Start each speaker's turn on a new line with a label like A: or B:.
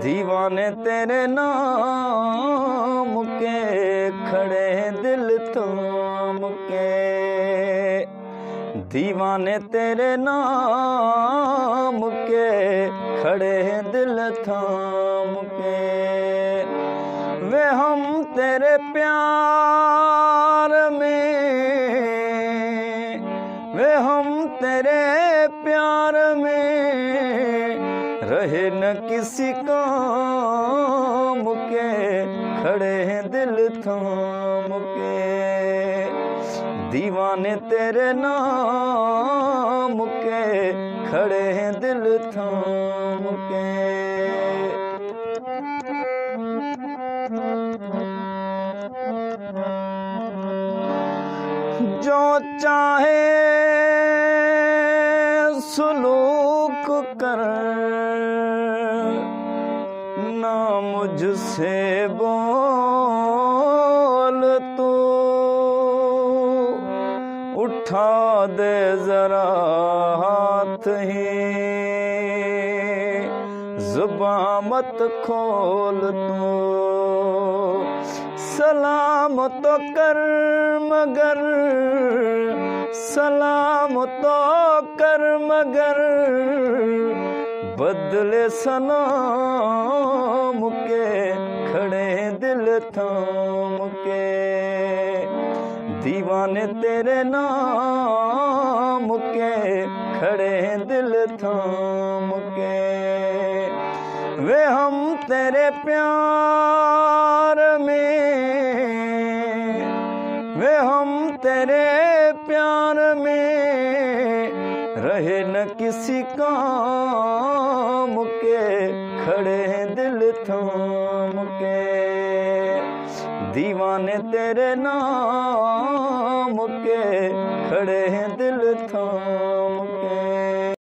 A: دیوانے تیرے نام کے کھڑے ہیں دل تھام کے دیوانے تیرے نام کے کھڑے ہیں دل تھام کے وہ ہم تیرے پیار میں وہ ہم تیرے پیار میں رہے نہ کسی کام کے کھڑے ہیں دل تھام کے دیوانے تیرے نام کے کھڑے ہیں دل تھام کے جو چاہے سلوک کر نہ مجھ سے بول تو اٹھا دے ذرا ہاتھ ہی زباں مت کھول تو سلام تو کر مگر سلام تو کر مگر بدلے سلام کے کھڑے دل تھام کے دیوانے تیرے نام کے کھڑے دل تھام کے وہ ہم تیرے پیار میں وہ ہم تیرے پیار میں رہے نہ کسی کام کے کھڑے ہیں دل تھام کے دیوانے تیرے نام کے کھڑے ہیں دل تھام